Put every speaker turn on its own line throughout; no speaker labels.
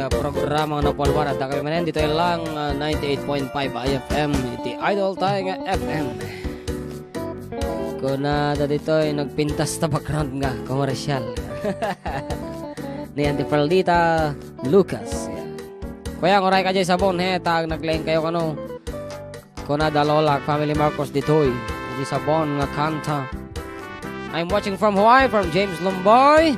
programang napolwara. Kami manen dito lang 98.5 IFM. Iti Idol tayo nga FM. Kuna dito ay nagpintas na background nga komersyal. Ni Auntie Perlita Lucas. Kuya ngoray ka dyan sa bon he tag naglain kayo kano. Kuna dalola family Marcos ditoy. Di sa bon nga kanta. I'm watching from Hawaii from James Lumboy.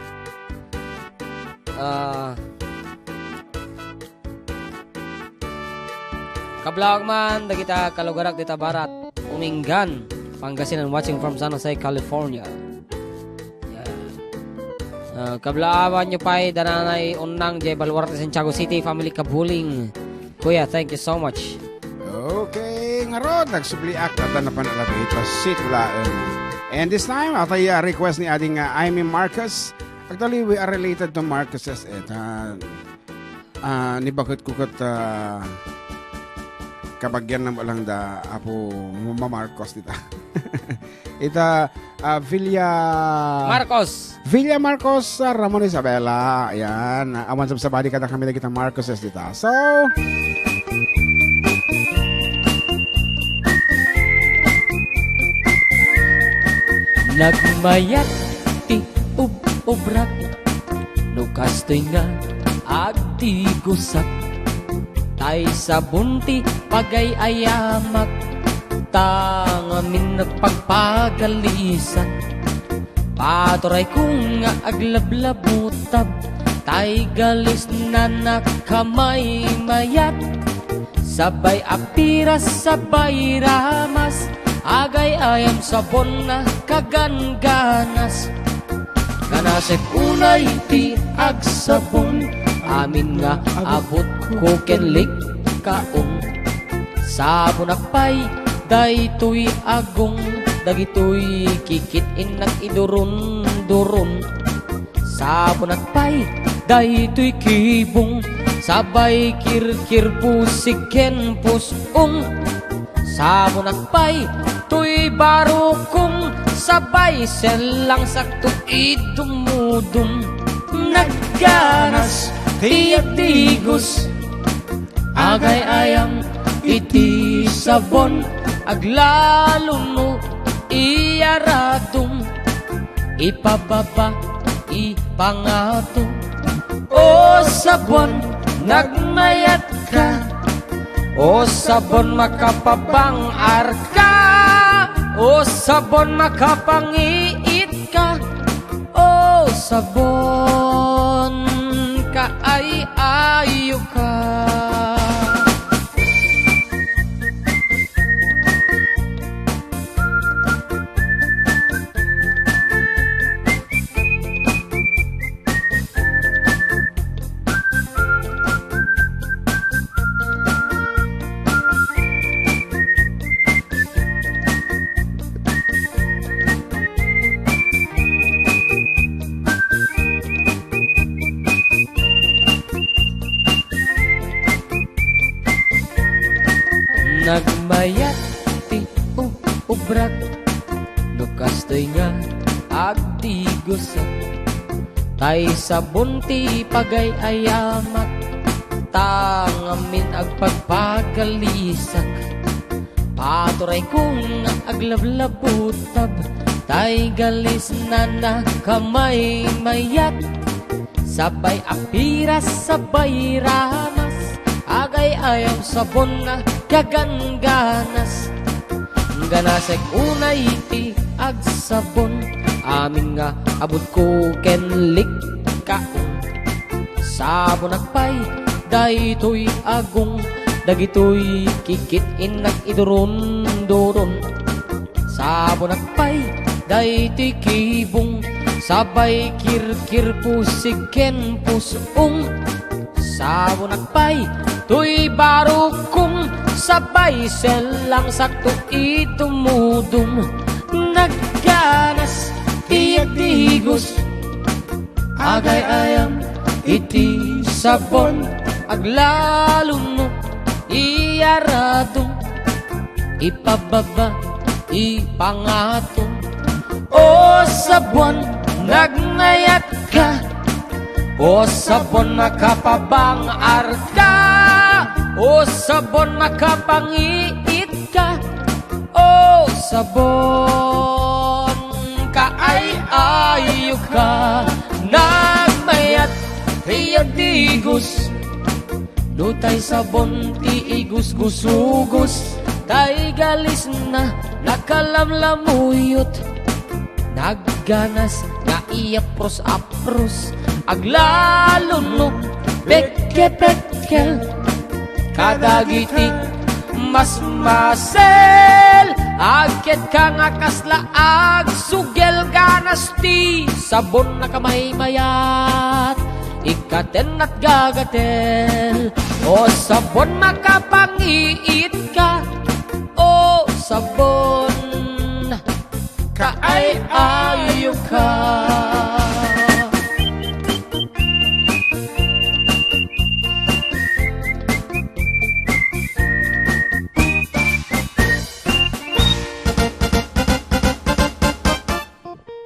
Kablawag man dagita kalugarak dita barat Uminggan Pangasinan watching from San Jose, California. Kablaawan nyo pa'y dananay unang J. Baluarte, Santiago City, family Kabuling. Kuya, thank you so much.
Okay, nga rod, nagsubli akta na panalabay ito, sitlaan. And this time, atay request ni ading Amy Marcos. Actually, we are related to Marcoses. Nibakit ko kat kabagyan na walang da apo Marcos dita. Ita Villa Marcos Ramon Isabela. Ayan, awan sa sabadi kada kami na kita Marcoses dita. So,
nagmayat ti ubrat nukas to'y nga agdi gusat tay sa bunti pagay ayamak tangamin nagpagpagalisan paturay kung nga aglablabutab tay galis na nakamay mayat sabay apiras sabay ramas agay ayam sabon na kaganganas kanasek unay ti agsabon amin nga abot ko kenlik kaong sabon akpay daytoy agong dagitoy kikitin nag idurun-durun sabon akpay daytoy kibong sabay kirkir pusiken pusong sabon akpay tuy barukong sabay selang sakto itumudum nagganas tiyak tigos agay ayam iti sabon aglaluno iyaradum ipababa ipangato o sabon nagmayat ka o sabon makapabang arka o sabon makapangiit ka o sabon kaay-ayo ka. Nagmayat ti ubrat nukas to'y nga agdi gusat tay sa bunti pagay ayamak tangamin agpagpagalisak paturay kong aglablabutab tay galis na nakamay mayat sabay apiras sabay ramas agay ayaw sabon na kaganganas ganasek unay ti agsabon amin nga abot ko kenlik kaong sabon akpay daytoy agong dagitoy kikitin nag idurun-durun sabon akpay daytoy kibong sabay kirkir pusiken pusong sabon akpay tuy barukong sabay selang sakto itumudum nagganas tiyak tigos agay ayam iti sabon aglaluno iyaradong ipababa ipangatong o sabon nagngayat ka O sabon makapabang arka, o sabon makapangiit ka, o sabon kaay-ayo ka. Nagmayat iya digos, dutay sabon ti igus-gusugos, tay galis na nakalamlamuyot, nagganas na iapros-apros, aglalon mo peke-pekel, kadagiti mas masel, agket ka nga kaslaag, sugel ganas ti sabon na kamay-mayat, ikaten at gagatel. O sabon makapangiit ka, o sabon kaay-ayo ka.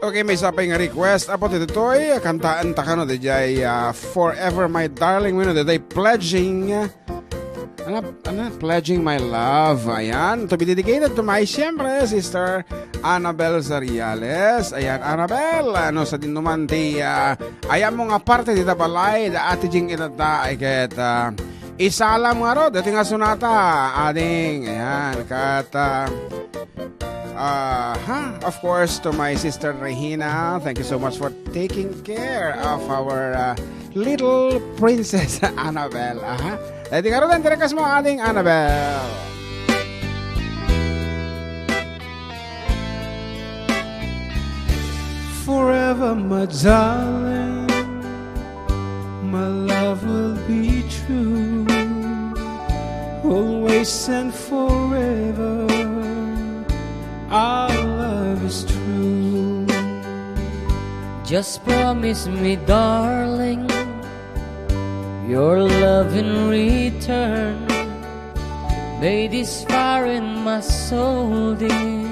Okay, may isa pa yung request. Apo dito to'y kantaan ta kano DJ Forever My Darling. Wino dito pledging pledging my love. Ayan, to be dedicated to my siyempre sister Annabel Zariales. Ayan, Annabel, ano sa dinuman ti ayan mo nga parte dita balay da ati jing itata ay ket isalam nga ro dati nga sunata ading ayan kat of course, to my sister Regina, thank you so much for taking care of our little princess Annabel. Dahil nga rin, tirakas mo ating Annabel.
Forever, my darling, my love will be true, always and forever. Our love is true.
Just promise me, darling, your love in return. May this fire in my soul, dear,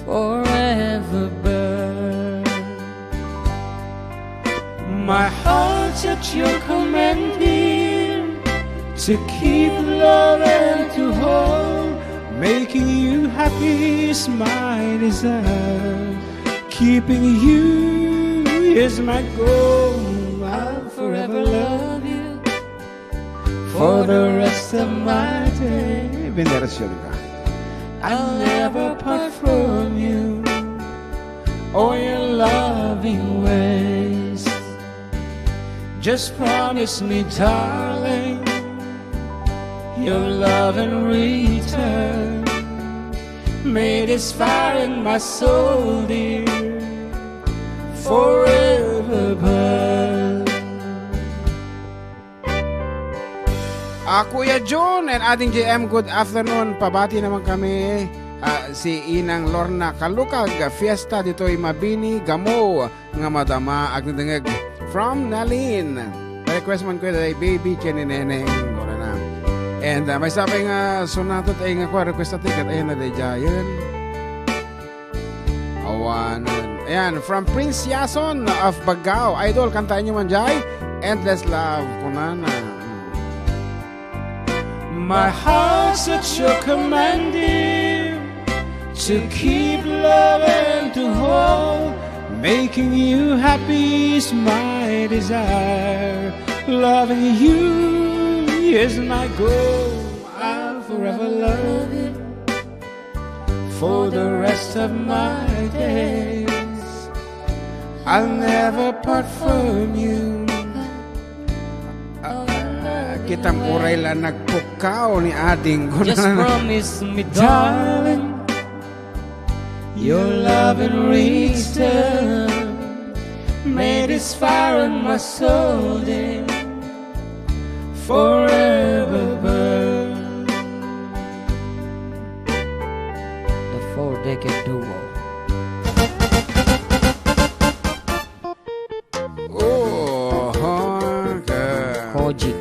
forever burn.
My heart's at your command, dear, to keep love and to hold. Making you happy is my desire. Keeping you is my goal. I'll forever love you for the rest of my day.
Venerasyon ka.
I'll never part from you or your loving ways. Just promise me, darling, your love in return. May this fire in my soul, dear, forever burn.
Kuya John and ating JM, good afternoon. Pabati naman kami si Inang Lorna Kalukag. Fiesta dito'y mabini, gamo, nga madama, agnadangag from Nalin. Request man ko dahil baby, kinineneng. And may sabi nga sunatot ay nga kwa request at ticket ayun na day jayan. Awanan. Ayan, from Prince Yason of Bagao. Idol, kantahin niyo man jay. Endless Love, kunana.
My heart's at your command, dear, to keep love and to hold. Making you happy is my desire. Loving you is my goal. I'll forever love you for the rest of my days. I'll never part from you.
Kitang uray lang nagpukaw ni ating
Just promise me, darling,
your love in return. May this fire in my soul, dear, forever burn.
the four-decade duo. Kojik.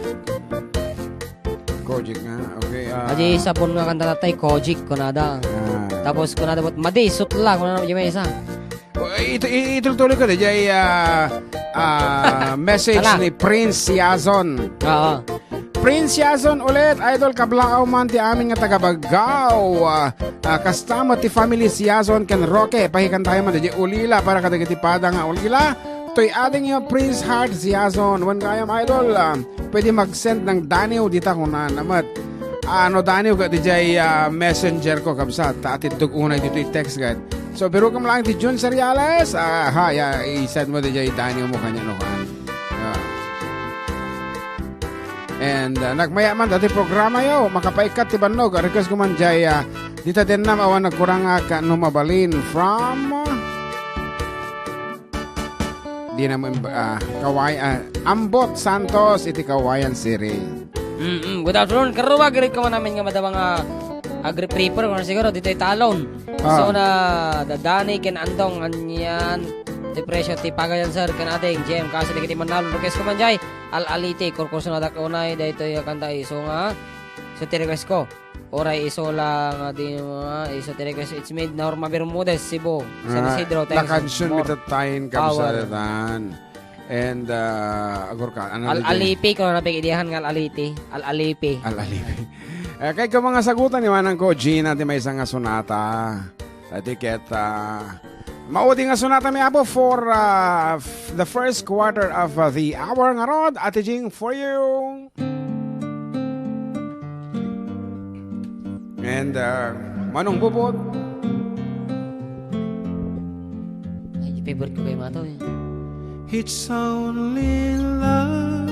Kojik nga, okay.
Aji sabon nga kanta natay Kojik kunada. Tapos kunada bot madi sutla kunada may isa.
Ituloy ko na, jay message
Tala.
ni Prince Yazon.
Oo.
Prince Yazon ulit, idol kablakaw man ti amin nga taga-Bagao. Kastama ti family si Yazon ken Roque. Pahikan tayo man di ulila para kadagitipada nga ulila. To'y ating yung Prince Heart si Yazon. Wan kayam idol, pwede mag-send ng Daniel dita kung namat. Daniel ka di messenger ko kabsat. Atid unay dito i-text gad. So, pero kam lang ti Jun Seriales. I-send mo di Daniel mo kanya no kan. And nagmaya man dati programa yo, makapaikat ti Banog. Request ko man jay dita din na awan nagkurang ka no mabalin from di na mo Ambot Santos iti Kawayan City.
Good afternoon. Karuwa gari ka man namin nga madawang agri-prepper kung siguro dito talon. So na dadani ken andong anyan ti presyo ti pagayan sir ken ating GM kasi di kiti manalo request ko man jay al-aliti kurkurso na dakunay dito yung kanta iso nga so ti request ko oray iso lang di iso ti request it's made Norma Bermudez Cebu San Isidro
Nakansyon mitatain kabsatan. And agor ka
al-alipi ko na napigidihan nga al-aliti al-alipi
kay ka mga sagutan iwanan ko Gina di may isang nga sonata etiket maudi nga sonata may abo for the first quarter of the hour nga rod Ate Jing for you. And Manong Bubot.
Ay, favorite ko kay Mato eh.
It's only love,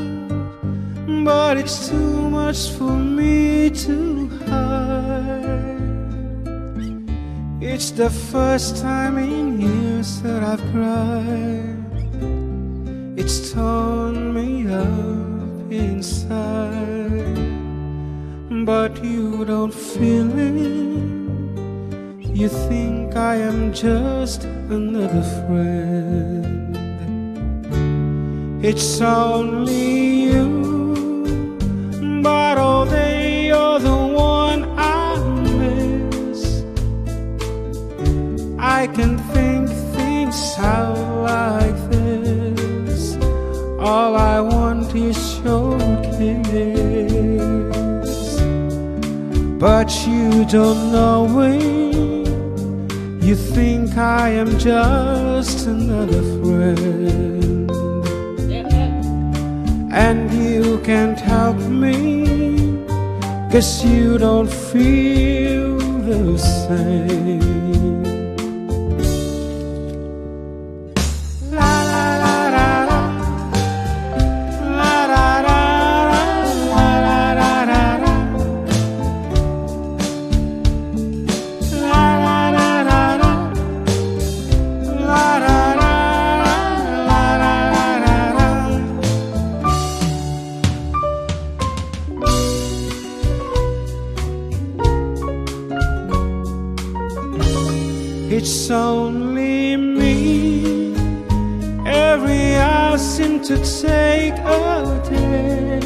but it's too much for me to hide. It's the first time in years that I've cried. It's torn me up inside, but you don't feel it. You think I am just another friend. It's only you, but all day you're the one I miss. I can think things out like this. All I want is your kiss, but you don't know it. You think I am just another friend. And you can't help me, 'cause you don't feel the same. La la la la la, la la la la, la la la la, la la la la, la la la. It's only me. Every hour seems to take a day,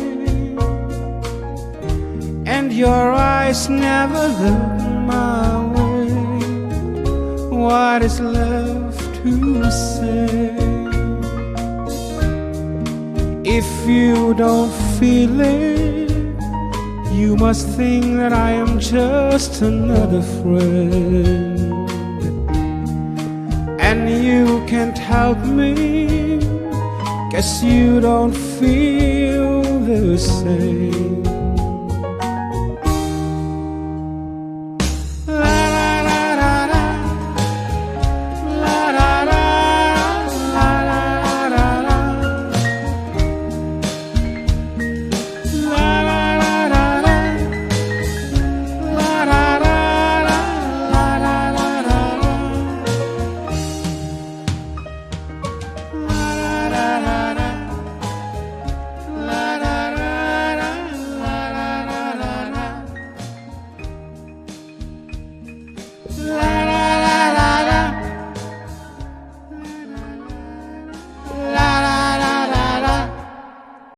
and your eyes never look my way. What is left to say? If you don't feel it, you must think that I am just another friend. And you can't help me, 'cause you don't feel the same.